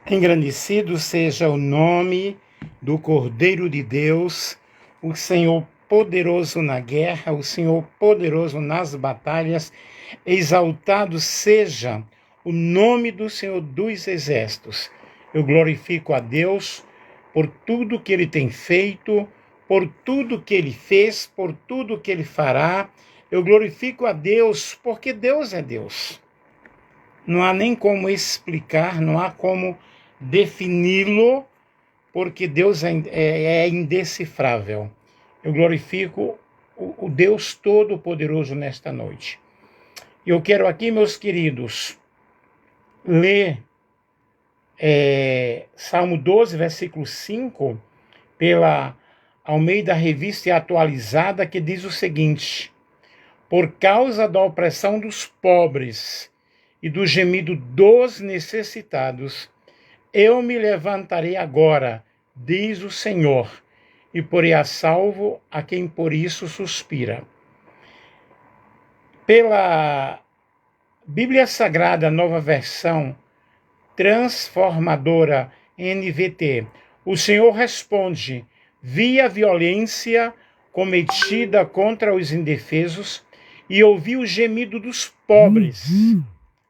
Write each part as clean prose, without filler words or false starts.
Engrandecido seja o nome do Cordeiro de Deus, o Senhor poderoso na guerra, o Senhor poderoso nas batalhas. Exaltado seja o nome do Senhor dos Exércitos. Eu glorifico a Deus por tudo que Ele tem feito, por tudo que Ele fez, por tudo que Ele fará. Eu glorifico a Deus porque Deus é Deus. Não há nem como explicar, não há como defini-lo, porque Deus é indecifrável. Eu glorifico o Deus Todo-Poderoso nesta noite. Eu quero aqui, meus queridos, ler Salmo 12, versículo 5, pela Almeida Revista Atualizada, que diz o seguinte: por causa da opressão dos pobres e do gemido dos necessitados, eu me levantarei agora, diz o Senhor, e porei a salvo a quem por isso suspira. Pela Bíblia Sagrada, nova versão transformadora NVT, o Senhor responde: vi a violência cometida contra os indefesos e ouvi o gemido dos pobres.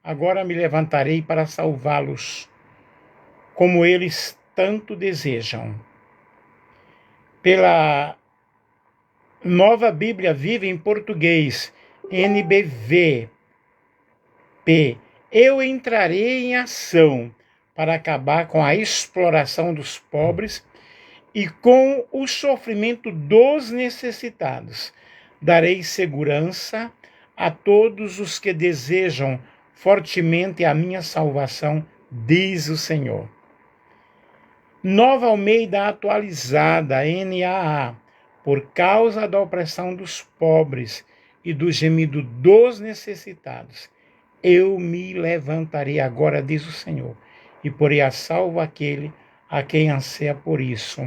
Agora me levantarei para salvá-los, como eles tanto desejam. Pela Nova Bíblia Viva em Português, NBVP, eu entrarei em ação para acabar com a exploração dos pobres e com o sofrimento dos necessitados. Darei segurança a todos os que desejam fortemente a minha salvação, diz o Senhor. Nova Almeida Atualizada, NAA, por causa da opressão dos pobres e do gemido dos necessitados, eu me levantarei agora, diz o Senhor, e porei a salvo aquele a quem anseia por isso.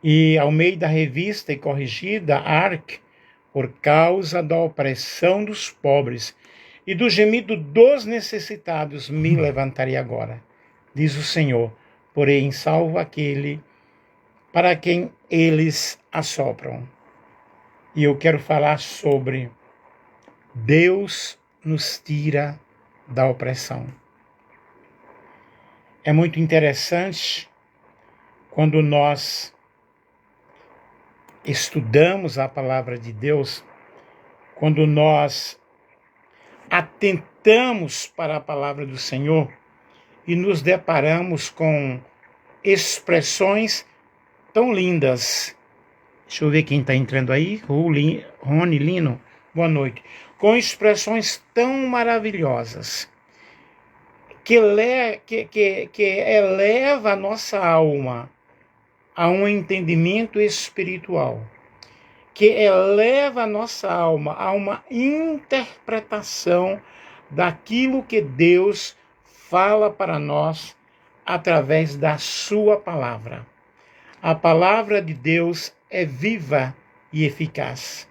E Almeida Revista e Corrigida, ARC, por causa da opressão dos pobres e do gemido dos necessitados, me levantarei agora, diz o Senhor, porém em salvo aquele para quem eles assopram. E eu quero falar sobre Deus nos tira da opressão. É muito interessante quando nós estudamos a palavra de Deus, quando nós atentamos para a palavra do Senhor e nos deparamos com expressões tão lindas. Deixa eu ver quem está entrando aí. Rony Lino, boa noite. Com expressões tão maravilhosas que eleva a nossa alma a um entendimento espiritual, que eleva a nossa alma a uma interpretação daquilo que Deus fala para nós através da sua palavra. A palavra de Deus é viva e eficaz.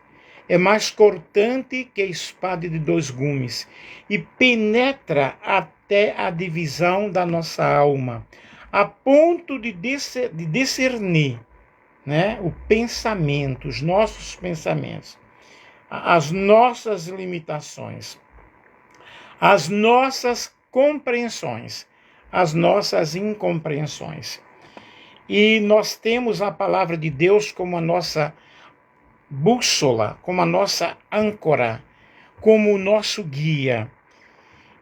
É mais cortante que a espada de dois gumes e penetra até a divisão da nossa alma, a ponto de discernir, o pensamento, os nossos pensamentos, as nossas limitações, as nossas compreensões, as nossas incompreensões. E nós temos a palavra de Deus como a nossa bússola, como a nossa âncora, como o nosso guia.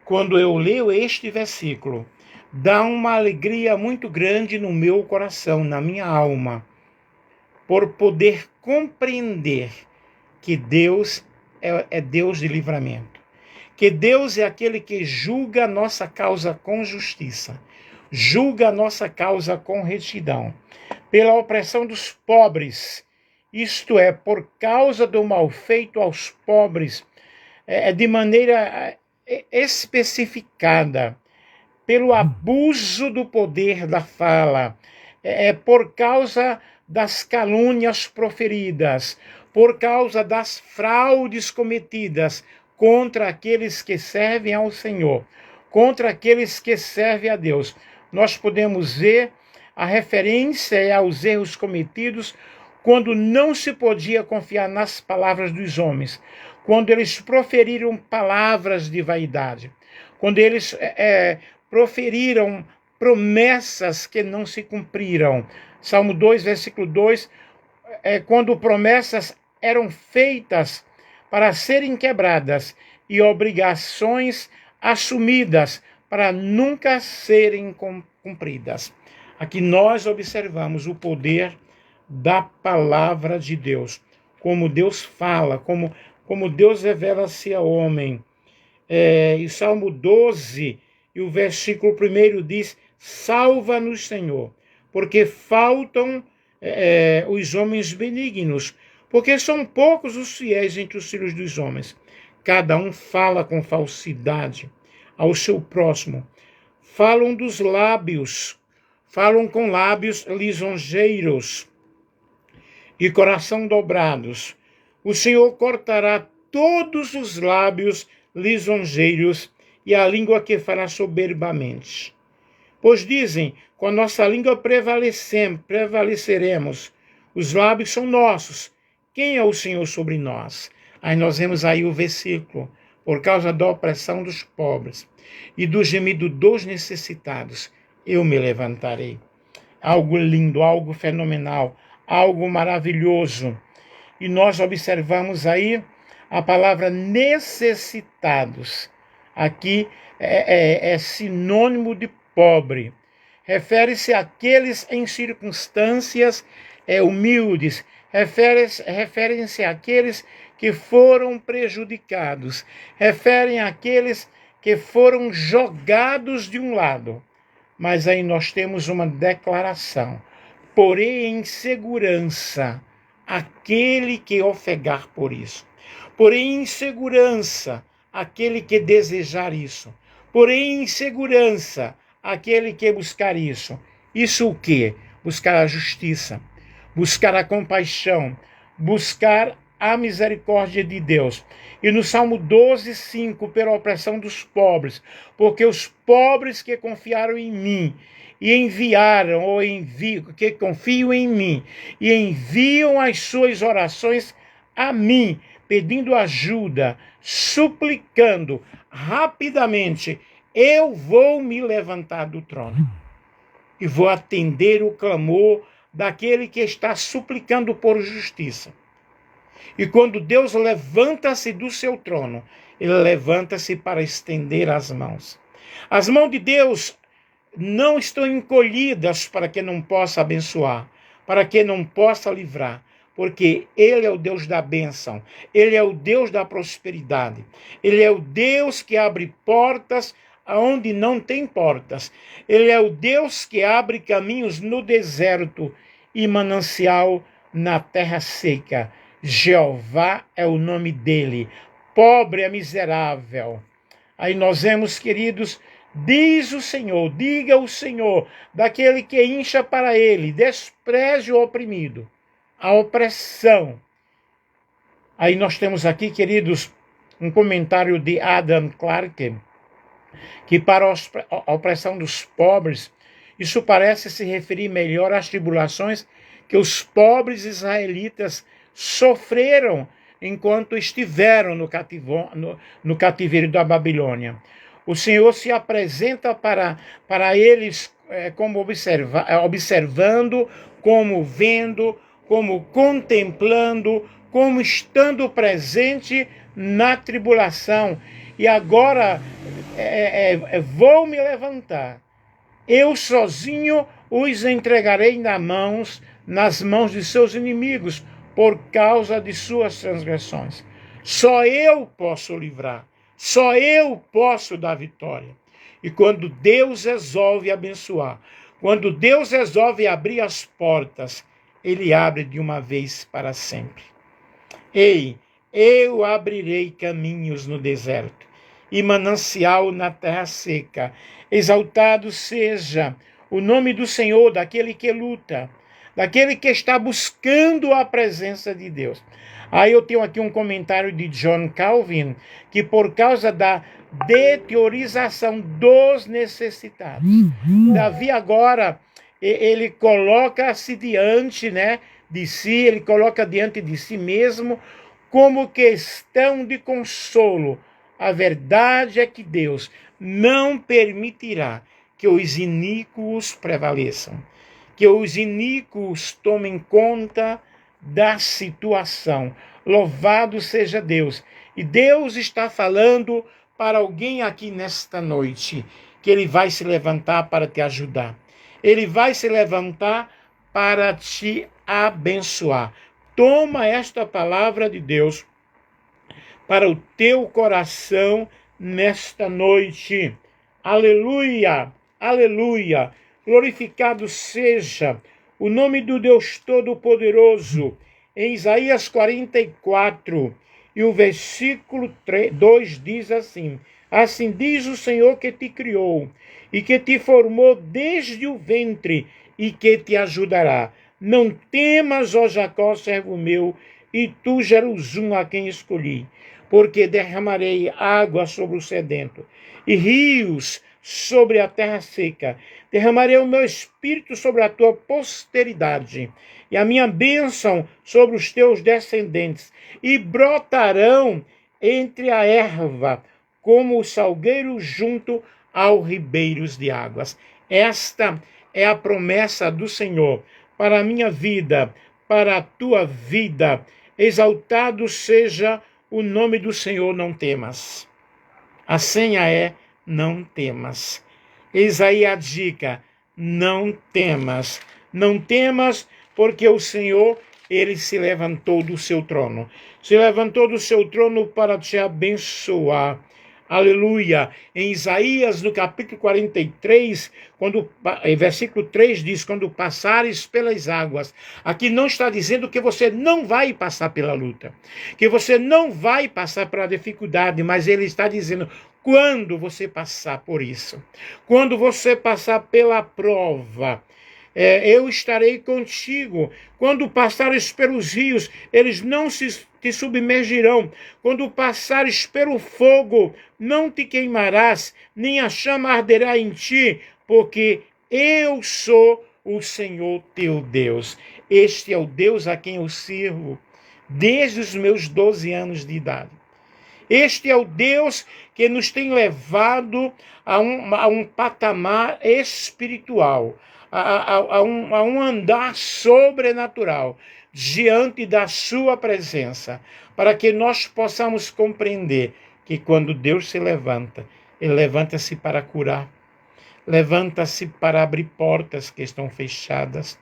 Quando eu leio este versículo, dá uma alegria muito grande no meu coração, na minha alma, por poder compreender que Deus é Deus de livramento, que Deus é aquele que julga a nossa causa com justiça, julga a nossa causa com retidão, pela opressão dos pobres, isto é, por causa do mal feito aos pobres, de maneira especificada, pelo abuso do poder da fala, por causa das calúnias proferidas, por causa das fraudes cometidas contra aqueles que servem ao Senhor, contra aqueles que servem a Deus. Nós podemos ver a referência aos erros cometidos quando não se podia confiar nas palavras dos homens, quando eles proferiram palavras de vaidade, quando eles proferiram promessas que não se cumpriram. Salmo 2, versículo 2, quando promessas eram feitas para serem quebradas e obrigações assumidas para nunca serem cumpridas. Aqui nós observamos o poder da palavra de Deus, como Deus fala, como Deus revela-se ao homem. E Salmo 12, e o versículo 1 diz: salva-nos, Senhor, porque faltam os homens benignos, porque são poucos os fiéis entre os filhos dos homens. Cada um fala com falsidade ao seu próximo. Falam dos lábios, falam com lábios lisonjeiros e coração dobrados. O Senhor cortará todos os lábios lisonjeiros e a língua que fará soberbamente. Pois dizem, com a nossa língua prevaleceremos. Os lábios são nossos. Quem é o Senhor sobre nós? Aí nós vemos aí o versículo: por causa da opressão dos pobres e do gemido dos necessitados, eu me levantarei. Algo lindo, algo fenomenal, algo maravilhoso. E nós observamos aí a palavra necessitados. Aqui é sinônimo de pobre. Refere-se àqueles em circunstâncias humildes. Referem-se àqueles que foram prejudicados. Referem àqueles que foram jogados de um lado. Mas aí nós temos uma declaração: porém em segurança aquele que ofegar por isso. Porém em segurança aquele que desejar isso. Porém em segurança aquele que buscar isso. Isso o quê? Buscar a justiça, buscar a compaixão, buscar a misericórdia de Deus. E no Salmo 12, 5, pela opressão dos pobres, porque os pobres que confiaram em mim e enviaram, que confiam em mim e enviam as suas orações a mim, pedindo ajuda, suplicando rapidamente, eu vou me levantar do trono e vou atender o clamor daquele que está suplicando por justiça. E quando Deus levanta-se do seu trono, ele levanta-se para estender as mãos. As mãos de Deus não estão encolhidas para que não possa abençoar, para que não possa livrar, porque ele é o Deus da bênção, ele é o Deus da prosperidade, ele é o Deus que abre portas aonde não tem portas, ele é o Deus que abre caminhos no deserto e manancial na terra seca. Jeová é o nome dele. Pobre é miserável. Aí nós vemos, queridos, diz o Senhor, diga o Senhor, daquele que incha para ele, despreze o oprimido, a opressão. Aí nós temos aqui, queridos, um comentário de Adam Clarke, que para a opressão dos pobres, isso parece se referir melhor às tribulações que os pobres israelitas sofreram enquanto estiveram no cativeiro da Babilônia. O Senhor se apresenta para eles como observando, como vendo, como contemplando, como estando presente na tribulação. E agora vou me levantar. Eu sozinho os entregarei nas mãos de seus inimigos, por causa de suas transgressões. Só eu posso livrar. Só eu posso dar vitória. E quando Deus resolve abençoar, quando Deus resolve abrir as portas, ele abre de uma vez para sempre. Ei, eu abrirei caminhos no deserto e manancial na terra seca. Exaltado seja o nome do Senhor, daquele que luta, daquele que está buscando a presença de Deus. Aí eu tenho aqui um comentário de John Calvin, que por causa da de teorização dos necessitados. Davi agora, ele coloca-se diante, né, de si, ele coloca diante de si mesmo como questão de consolo. A verdade é que Deus não permitirá que os iníquos prevaleçam, que os iníquos tomem conta da situação. Louvado seja Deus. E Deus está falando para alguém aqui nesta noite, que ele vai se levantar para te ajudar. Ele vai se levantar para te abençoar. Toma esta palavra de Deus para o teu coração nesta noite. Aleluia, aleluia. Glorificado seja o nome do Deus Todo-Poderoso. Em Isaías 44, e o versículo 2 diz assim: assim diz o Senhor que te criou, e que te formou desde o ventre, e que te ajudará. Não temas, ó Jacó, servo meu, e tu, Jerusalém, a quem escolhi, porque derramarei água sobre o sedento, e rios sobre a terra seca. Derramarei o meu espírito sobre a tua posteridade, e a minha bênção sobre os teus descendentes, e brotarão entre a erva, como o salgueiro junto aos ribeiros de águas. Esta é a promessa do Senhor para a minha vida, para a tua vida. Exaltado seja o nome do Senhor, não temas. A senha é: não temas. Eis aí a dica: não temas. Não temas, porque o Senhor, ele se levantou do seu trono. Se levantou do seu trono para te abençoar. Aleluia. Em Isaías, no capítulo 43, versículo 3 diz: quando passares pelas águas. Aqui não está dizendo que você não vai passar pela luta, que você não vai passar pela dificuldade, mas ele está dizendo: quando você passar por isso, quando você passar pela prova, eu estarei contigo. Quando passares pelos rios, eles não te submergirão. Quando passares pelo fogo, não te queimarás, nem a chama arderá em ti, porque eu sou o Senhor teu Deus. Este é o Deus a quem eu sirvo desde os meus 12 anos de idade. Este é o Deus que nos tem levado a um patamar espiritual, a um andar sobrenatural diante da sua presença, para que nós possamos compreender que quando Deus se levanta, ele levanta-se para curar, levanta-se para abrir portas que estão fechadas,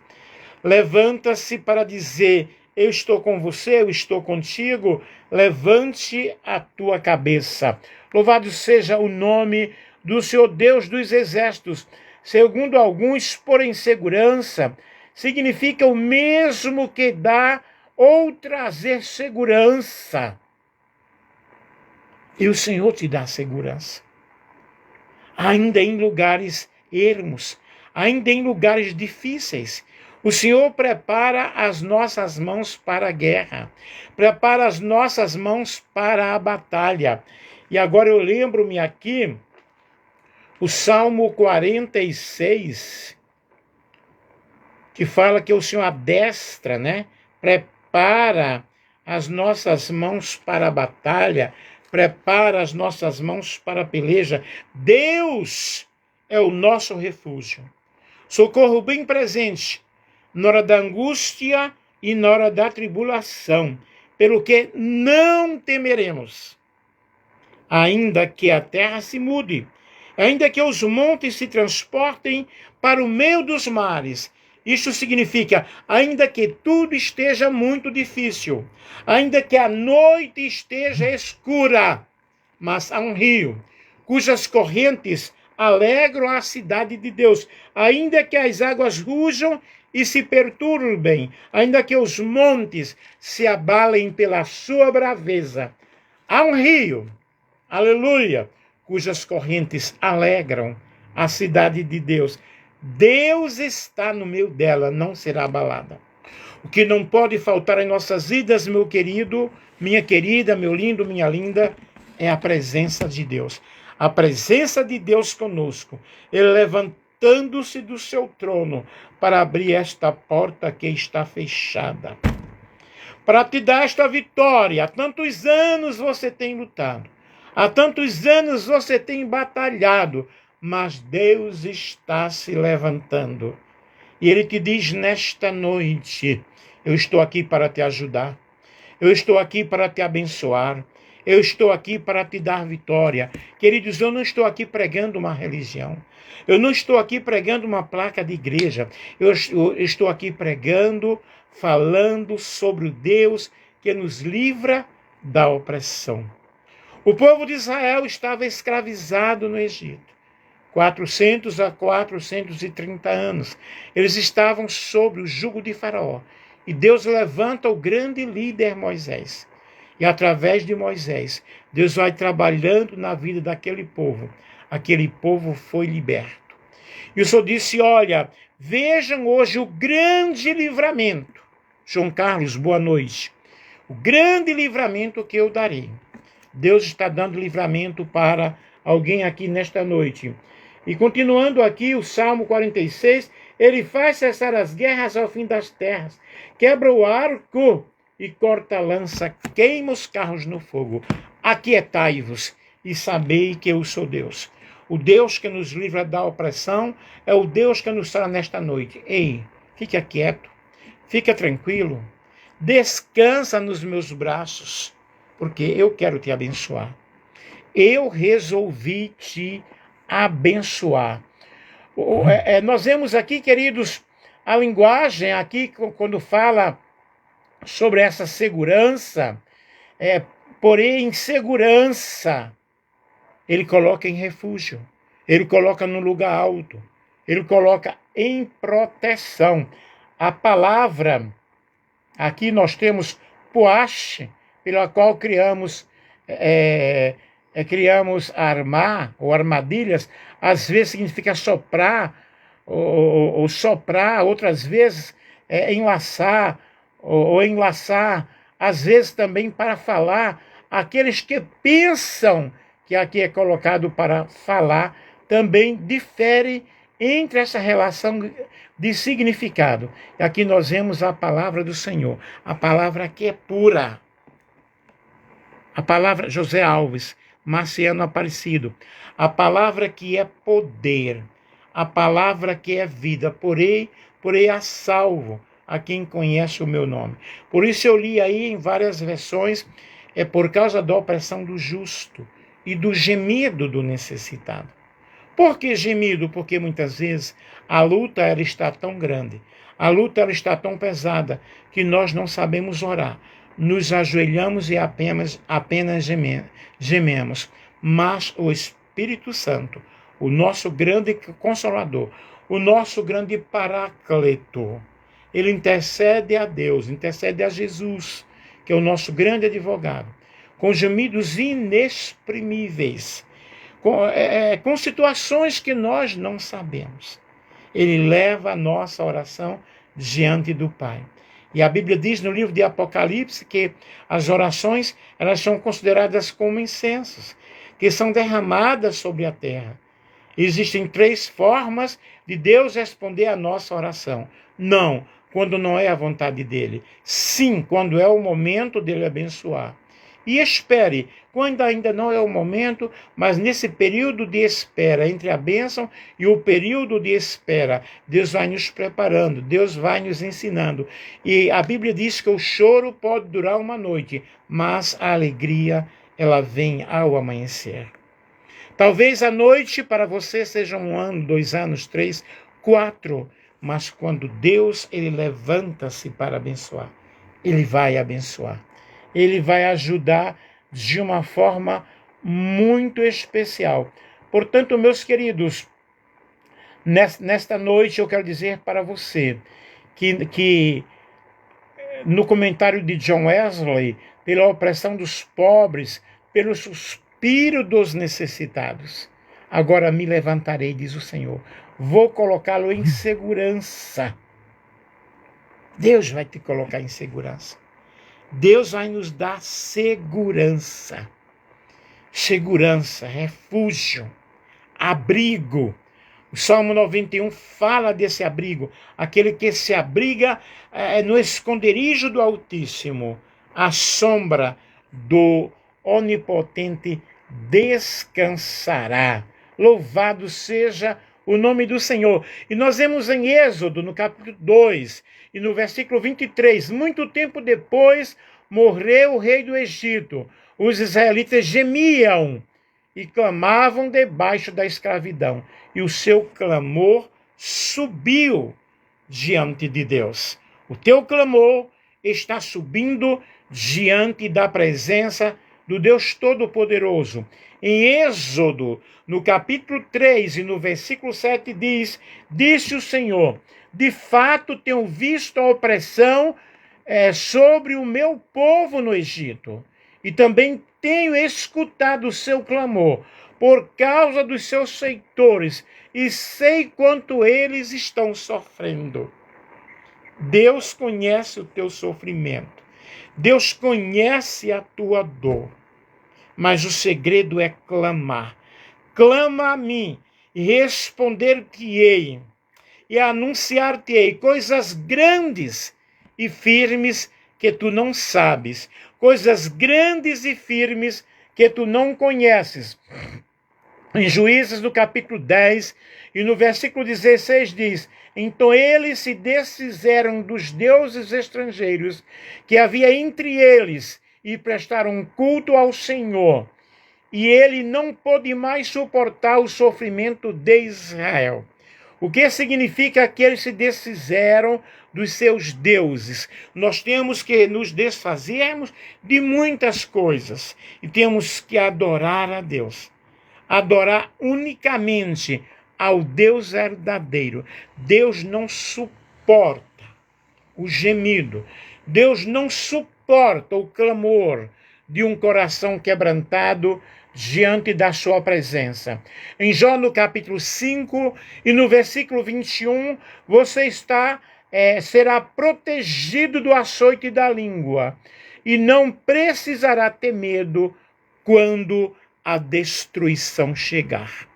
levanta-se para dizer: eu estou com você, eu estou contigo, levante a tua cabeça. Louvado seja o nome do Senhor Deus dos exércitos. Segundo alguns, por insegurança, significa o mesmo que dar ou trazer segurança. E o Senhor te dá segurança. Ainda em lugares ermos, ainda em lugares difíceis, o Senhor prepara as nossas mãos para a guerra, prepara as nossas mãos para a batalha. E agora eu lembro-me aqui, o Salmo 46, que fala que o Senhor adestra, né? Prepara as nossas mãos para a batalha, prepara as nossas mãos para a peleja. Deus é o nosso refúgio, socorro bem presente na hora da angústia e na hora da tribulação, pelo que não temeremos, ainda que a terra se mude, ainda que os montes se transportem para o meio dos mares. Isso significa, ainda que tudo esteja muito difícil, ainda que a noite esteja escura, mas há um rio cujas correntes alegram a cidade de Deus, ainda que as águas rujam e se perturbem, ainda que os montes se abalem pela sua braveza. Há um rio, aleluia, cujas correntes alegram a cidade de Deus. Deus está no meio dela, não será abalada. O que não pode faltar em nossas vidas, meu querido, minha querida, meu lindo, minha linda, é a presença de Deus. A presença de Deus conosco. Ele levantando-se do seu trono para abrir esta porta que está fechada. Para te dar esta vitória. Há tantos anos você tem lutado. Há tantos anos você tem batalhado. Mas Deus está se levantando. E Ele te diz nesta noite: eu estou aqui para te ajudar. Eu estou aqui para te abençoar. Eu estou aqui para te dar vitória. Queridos, eu não estou aqui pregando uma religião. Eu não estou aqui pregando uma placa de igreja. Eu estou aqui pregando, falando sobre o Deus que nos livra da opressão. O povo de Israel estava escravizado no Egito. 400 a 430 anos. Eles estavam sob o jugo de Faraó. E Deus levanta o grande líder Moisés. E através de Moisés, Deus vai trabalhando na vida daquele povo. Aquele povo foi liberto. E o Senhor disse: olha, vejam hoje o grande livramento. João Carlos, boa noite. O grande livramento que eu darei. Deus está dando livramento para alguém aqui nesta noite. E continuando aqui, o Salmo 46, ele faz cessar as guerras ao fim das terras, quebra o arco e corta a lança, queima os carros no fogo. Aquietai-vos e sabei que eu sou Deus. O Deus que nos livra da opressão é o Deus que nos trará nesta noite. Ei, fica quieto, fica tranquilo, descansa nos meus braços, porque eu quero te abençoar. Eu resolvi te abençoar. Nós vemos aqui, queridos, a linguagem aqui, quando fala sobre essa segurança, porém, segurança, ele coloca em refúgio, ele coloca no lugar alto, ele coloca em proteção. A palavra, aqui nós temos poache, pela qual criamos armar ou armadilhas. Às vezes significa soprar ou soprar, outras vezes enlaçar ou enlaçar, às vezes também para falar. Aqueles que pensam que aqui é colocado para falar também difere entre essa relação de significado. Aqui nós vemos a palavra do Senhor, a palavra que é pura. A palavra José Alves, Marciano Aparecido, a palavra que é poder, a palavra que é vida, porém a salvo a quem conhece o meu nome. Por isso eu li aí em várias versões, por causa da opressão do justo e do gemido do necessitado. Por que gemido? Porque muitas vezes a luta ela está tão grande, a luta ela está tão pesada, que nós não sabemos orar. Nos ajoelhamos e apenas gememos. Mas o Espírito Santo, o nosso grande Consolador, o nosso grande Paráclito, ele intercede a Deus, intercede a Jesus, que é o nosso grande advogado, com gemidos inexprimíveis, com situações que nós não sabemos. Ele leva a nossa oração diante do Pai. E a Bíblia diz no livro de Apocalipse que as orações elas são consideradas como incensos, que são derramadas sobre a terra. Existem 3 formas de Deus responder a nossa oração. Não, quando não é a vontade dele. Sim, quando é o momento dele abençoar. E espere, quando ainda não é o momento, mas nesse período de espera, entre a bênção e o período de espera, Deus vai nos preparando, Deus vai nos ensinando. E a Bíblia diz que o choro pode durar uma noite, mas a alegria, ela vem ao amanhecer. Talvez a noite para você seja 1 ano, 2 anos, 3, 4, mas quando Deus ele levanta-se para abençoar, ele vai abençoar. Ele vai ajudar de uma forma muito especial. Portanto, meus queridos, nesta noite eu quero dizer para você que no comentário de John Wesley, pela opressão dos pobres, pelo suspiro dos necessitados, agora me levantarei, diz o Senhor. Vou colocá-lo em segurança. Deus vai te colocar em segurança. Deus vai nos dar segurança. segurança, refúgio, abrigo. O Salmo 91 fala desse abrigo, aquele que se abriga no esconderijo do Altíssimo, à sombra do Onipotente descansará. Louvado seja o nome do Senhor. E nós vemos em Êxodo, no capítulo 2, e no versículo 23, muito tempo depois, morreu o rei do Egito. Os israelitas gemiam e clamavam debaixo da escravidão. E o seu clamor subiu diante de Deus. O teu clamor está subindo diante da presença do Deus Todo-Poderoso. Em Êxodo, no capítulo 3 e no versículo 7 diz, disse o Senhor, de fato tenho visto a opressão sobre o meu povo no Egito, e também tenho escutado o seu clamor por causa dos seus feitores, e sei quanto eles estão sofrendo. Deus conhece o teu sofrimento. Deus conhece a tua dor. Mas o segredo é clamar. Clama a mim, e responder-te-ei, e anunciar-te-ei coisas grandes e firmes que tu não sabes, coisas grandes e firmes que tu não conheces. Em Juízes, no capítulo 10, e no versículo 16 diz, então eles se desfizeram dos deuses estrangeiros que havia entre eles e prestaram culto ao Senhor. E ele não pôde mais suportar o sofrimento de Israel. O que significa que eles se desfizeram dos seus deuses? Nós temos que nos desfazermos de muitas coisas e temos que adorar a Deus. Adorar unicamente ao Deus verdadeiro. Deus não suporta o gemido. Deus não suporta o clamor de um coração quebrantado diante da sua presença. Em Jó, no capítulo 5 e no versículo 21, você será protegido do açoite da língua e não precisará ter medo quando a destruição chegar.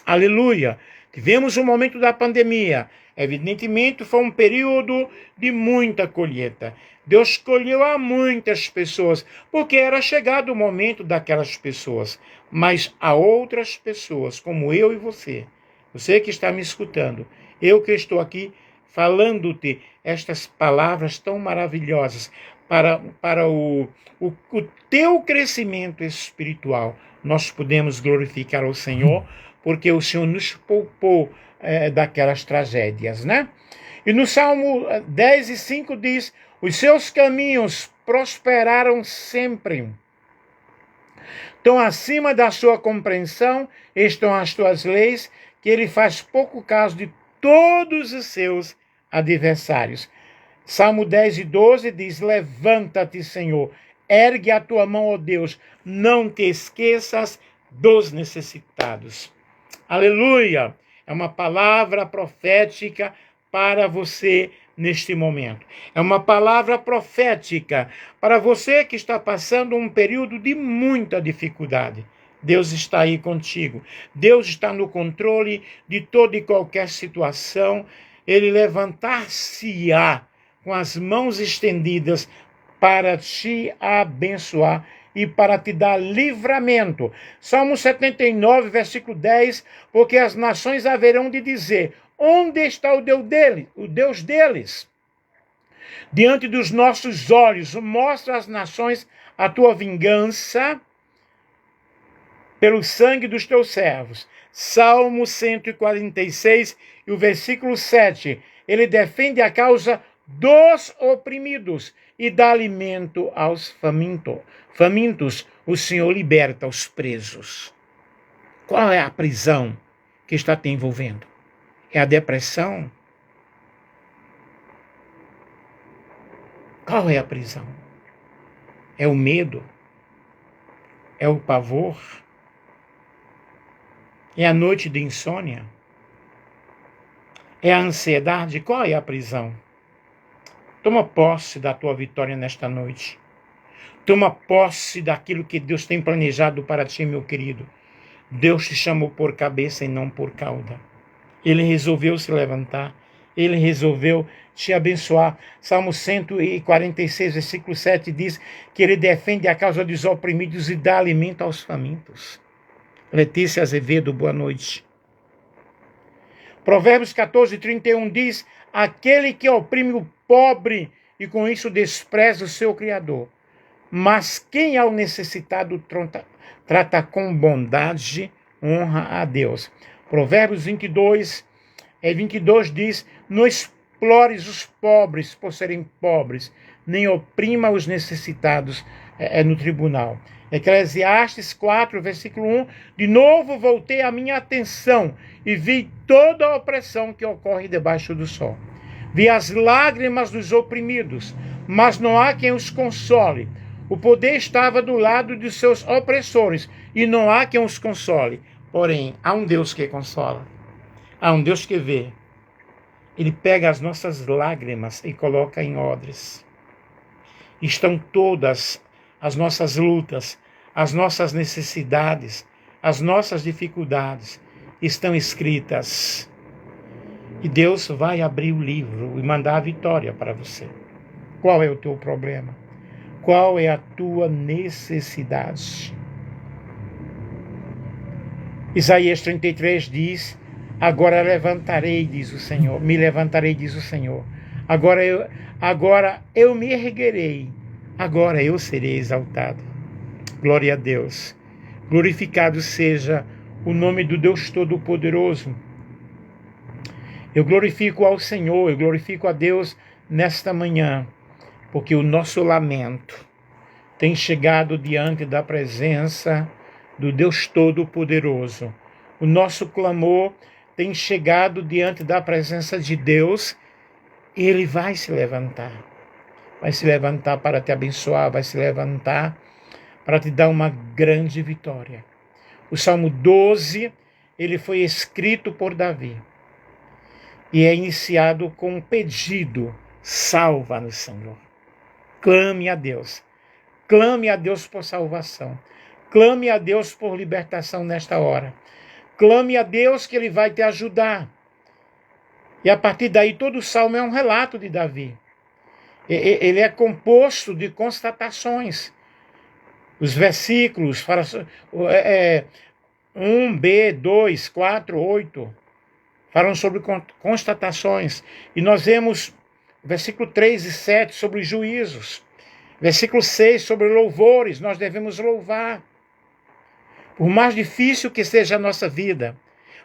Aleluia! Tivemos um momento da pandemia. Evidentemente, foi um período de muita colheita. Deus colheu a muitas pessoas, porque era chegado o momento daquelas pessoas. Mas a outras pessoas, como eu e você que está me escutando, eu que estou aqui falando-te estas palavras tão maravilhosas para o teu crescimento espiritual, nós podemos glorificar o Senhor, porque o Senhor nos poupou daquelas tragédias, né? E no Salmo 10 e 5 diz, os seus caminhos prosperaram sempre. Então, acima da sua compreensão estão as tuas leis, que ele faz pouco caso de todos os seus adversários. Salmo 10 e 12 diz, levanta-te, Senhor, ergue a tua mão, ó Deus, não te esqueças dos necessitados. Aleluia! É uma palavra profética para você neste momento. É uma palavra profética para você que está passando um período de muita dificuldade. Deus está aí contigo. Deus está no controle de toda e qualquer situação. Ele levantar-se-á com as mãos estendidas para te abençoar e para te dar livramento. Salmo 79, versículo 10, porque as nações haverão de dizer, onde está o Deus deles? Diante dos nossos olhos, mostra às nações a tua vingança pelo sangue dos teus servos. Salmo 146, e o versículo 7, ele defende a causa dos oprimidos e dá alimento aos famintos. O Senhor liberta os presos. Qual é a prisão que está te envolvendo? É a depressão? Qual é a prisão? É o medo? É o pavor? É a noite de insônia? É a ansiedade? Qual é a prisão? Toma posse da tua vitória nesta noite. Toma posse daquilo que Deus tem planejado para ti, meu querido. Deus te chamou por cabeça e não por cauda. Ele resolveu se levantar. Ele resolveu te abençoar. Salmo 146, versículo 7 diz que ele defende a causa dos oprimidos e dá alimento aos famintos. Letícia Azevedo, boa noite. Provérbios 14, 31 diz: aquele que oprime o pobre e com isso despreza o seu Criador. Mas quem ao necessitado trata com bondade, honra a Deus. Provérbios 22 diz: não explores os pobres por serem pobres, nem oprima os necessitados no tribunal. Eclesiastes 4, versículo 1, de novo voltei a minha atenção e vi toda a opressão que ocorre debaixo do sol. Vi as lágrimas dos oprimidos, mas não há quem os console. O poder estava do lado de seus opressores e não há quem os console. Porém, há um Deus que consola. Há um Deus que vê. Ele pega as nossas lágrimas e coloca em odres. Estão todas as nossas lutas, as nossas necessidades, as nossas dificuldades estão escritas. E Deus vai abrir o livro e mandar a vitória para você. Qual é o teu problema? Qual é a tua necessidade? Isaías 33 diz: agora levantarei, diz o Senhor, me levantarei, diz o Senhor. Agora eu me erguerei, agora eu serei exaltado. Glória a Deus. Glorificado seja o nome do Deus Todo-Poderoso. Eu glorifico ao Senhor, eu glorifico a Deus nesta manhã, porque o nosso lamento tem chegado diante da presença do Deus Todo-Poderoso. O nosso clamor tem chegado diante da presença de Deus. Ele vai se levantar. Vai se levantar para te abençoar, vai se levantar para te dar uma grande vitória. O Salmo 12, ele foi escrito por Davi. E é iniciado com um pedido: salva-nos, Senhor. Clame a Deus. Clame a Deus por salvação. Clame a Deus por libertação nesta hora. Clame a Deus que Ele vai te ajudar. E a partir daí todo o salmo é um relato de Davi. Ele é composto de constatações. Os versículos falam 1b, 2, 4, 8 falam sobre constatações. E nós vemos versículo 3 e 7 sobre juízos. Versículo 6 sobre louvores. Nós devemos louvar. Por mais difícil que seja a nossa vida,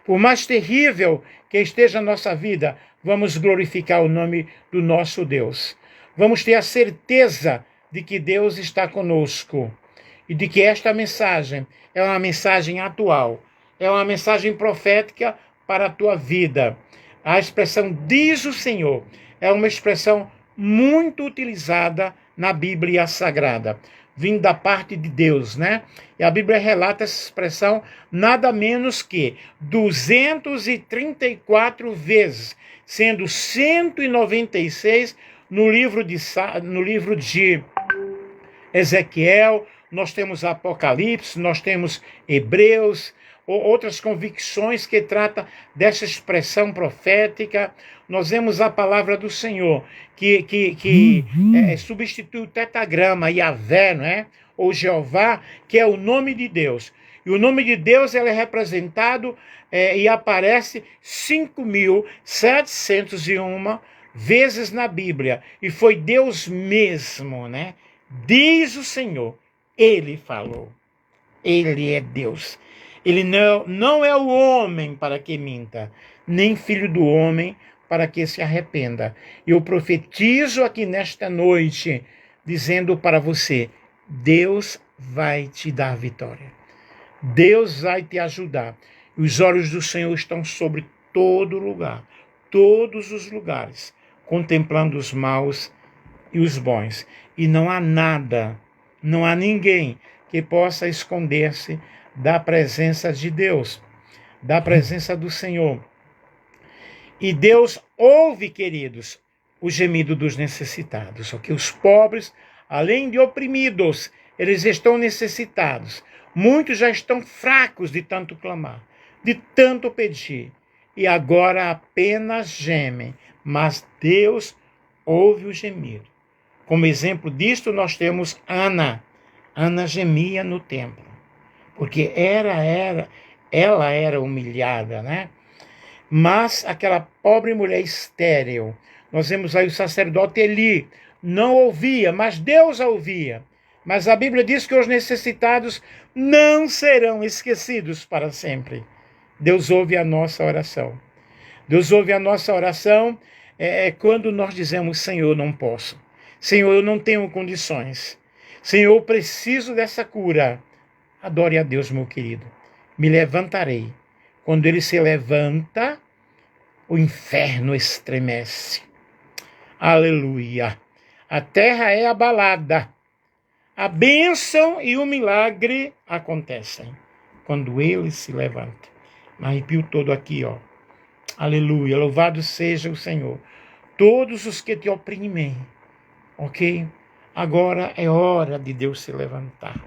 por mais terrível que esteja a nossa vida, vamos glorificar o nome do nosso Deus. Vamos ter a certeza de que Deus está conosco e de que esta mensagem é uma mensagem atual, é uma mensagem profética para a tua vida. A expressão diz o Senhor é uma expressão muito utilizada na Bíblia Sagrada, vindo da parte de Deus, né? E a Bíblia relata essa expressão nada menos que 234 vezes, sendo 196 no livro de Ezequiel. Nós temos Apocalipse, nós temos Hebreus, outras convicções que tratam dessa expressão profética. Nós vemos a palavra do Senhor, que substitui o tetragrama, Yahvé, né? Ou Jeová, que é o nome de Deus. E o nome de Deus ele é representado e aparece 5.701 vezes na Bíblia. E foi Deus mesmo, né? Diz o Senhor, Ele falou. Ele é Deus. Ele não é o homem para que minta, nem filho do homem para que se arrependa. Eu profetizo aqui nesta noite, dizendo para você, Deus vai te dar vitória. Deus vai te ajudar. Os olhos do Senhor estão sobre todo lugar, todos os lugares, contemplando os maus e os bons. E não há nada, não há ninguém que possa esconder-se da presença de Deus, da presença do Senhor. E Deus ouve, queridos, o gemido dos necessitados, ok? Os pobres além de oprimidos, eles estão necessitados. Muitos já estão fracos de tanto clamar, de tanto pedir, e agora apenas gemem, mas Deus ouve o gemido. Como exemplo disto, nós temos Ana. Ana gemia no templo, porque ela era humilhada, né? Mas aquela pobre mulher estéril, nós vemos aí o sacerdote Eli, não ouvia, mas Deus a ouvia. Mas a Bíblia diz que os necessitados não serão esquecidos para sempre. Deus ouve a nossa oração. Deus ouve a nossa oração quando nós dizemos: Senhor, não posso. Senhor, eu não tenho condições. Senhor, eu preciso dessa cura. Adore a Deus, meu querido. Me levantarei. Quando ele se levanta, o inferno estremece. Aleluia. A terra é abalada. A bênção e o milagre acontecem quando ele se levanta. Me arrepio todo aqui, ó. Aleluia. Louvado seja o Senhor. Todos os que te oprimem, ok? Agora é hora de Deus se levantar.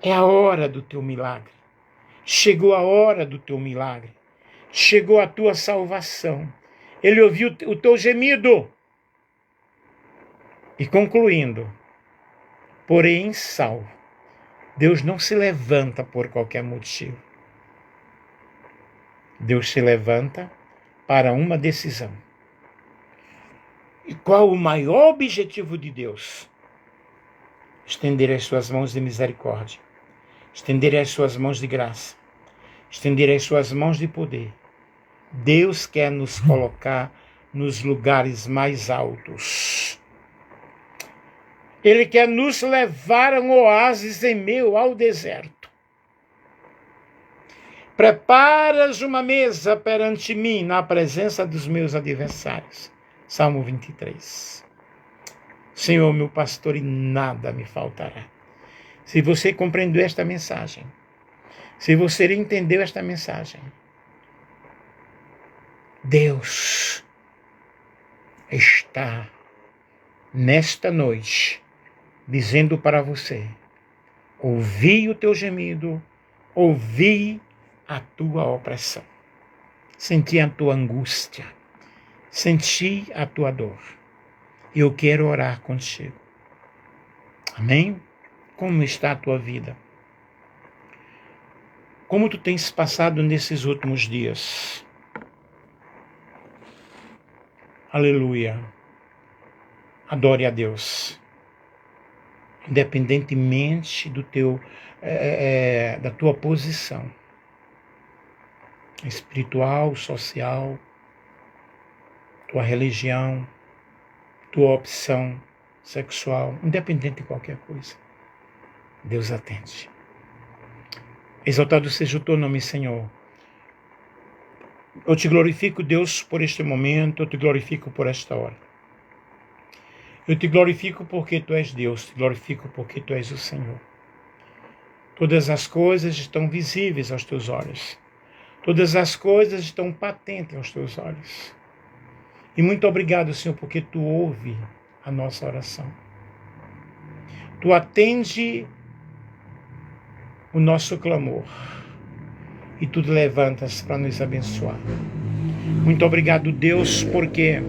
É a hora do teu milagre. Chegou a hora do teu milagre. Chegou a tua salvação. Ele ouviu o teu gemido. E concluindo, porém salvo. Deus não se levanta por qualquer motivo. Deus se levanta para uma decisão. E qual o maior objetivo de Deus? Estender as suas mãos de misericórdia. Estender as suas mãos de graça. Estender as suas mãos de poder. Deus quer nos colocar nos lugares mais altos. Ele quer nos levar a um oásis em meio ao deserto. Preparas uma mesa perante mim na presença dos meus adversários. Salmo 23. Senhor, meu pastor, e nada me faltará. Se você compreendeu esta mensagem, se você entendeu esta mensagem, Deus está nesta noite dizendo para você: ouvi o teu gemido, ouvi a tua opressão, senti a tua angústia, senti a tua dor. E eu quero orar contigo. Amém? Como está a tua vida? Como tu tens passado nesses últimos dias? Aleluia. Adore a Deus. Independentemente do da tua posição espiritual, social, tua religião, tua opção sexual, independente de qualquer coisa, Deus atende. Exaltado seja o teu nome, Senhor. Eu te glorifico, Deus, por este momento, eu te glorifico por esta hora. Eu te glorifico porque tu és Deus, te glorifico porque tu és o Senhor. Todas as coisas estão visíveis aos teus olhos. Todas as coisas estão patentes aos teus olhos. E muito obrigado, Senhor, porque tu ouve a nossa oração. Tu atende o nosso clamor. E tu te levantas para nos abençoar. Muito obrigado, Deus, porque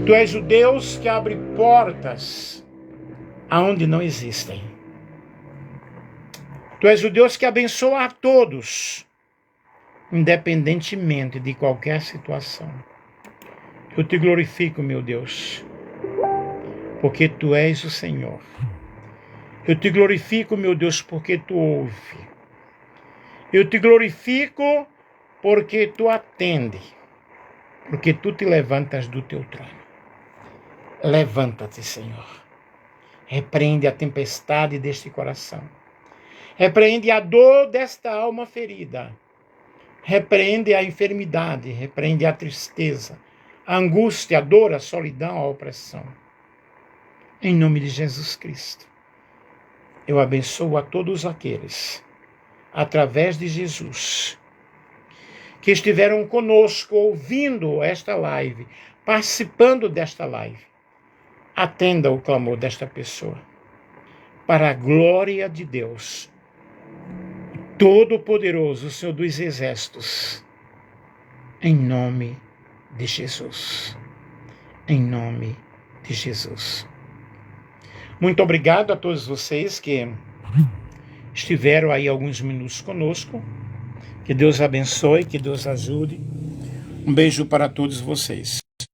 tu és o Deus que abre portas aonde não existem. Tu és o Deus que abençoa a todos, independentemente de qualquer situação. Eu te glorifico, meu Deus, porque tu és o Senhor. Eu te glorifico, meu Deus, porque tu ouve. Eu te glorifico porque tu atende, porque tu te levantas do teu trono. Levanta-te, Senhor. Repreende a tempestade deste coração. Repreende a dor desta alma ferida. Repreende a enfermidade, repreende a tristeza, a angústia, a dor, a solidão, a opressão. Em nome de Jesus Cristo, eu abençoo a todos aqueles, através de Jesus, que estiveram conosco ouvindo esta live, participando desta live. Atenda o clamor desta pessoa. Para a glória de Deus, Todo-Poderoso, Senhor dos Exércitos, em nome de Jesus. Em nome de Jesus. Muito obrigado a todos vocês que estiveram aí alguns minutos conosco. Que Deus abençoe, que Deus ajude. Um beijo para todos vocês.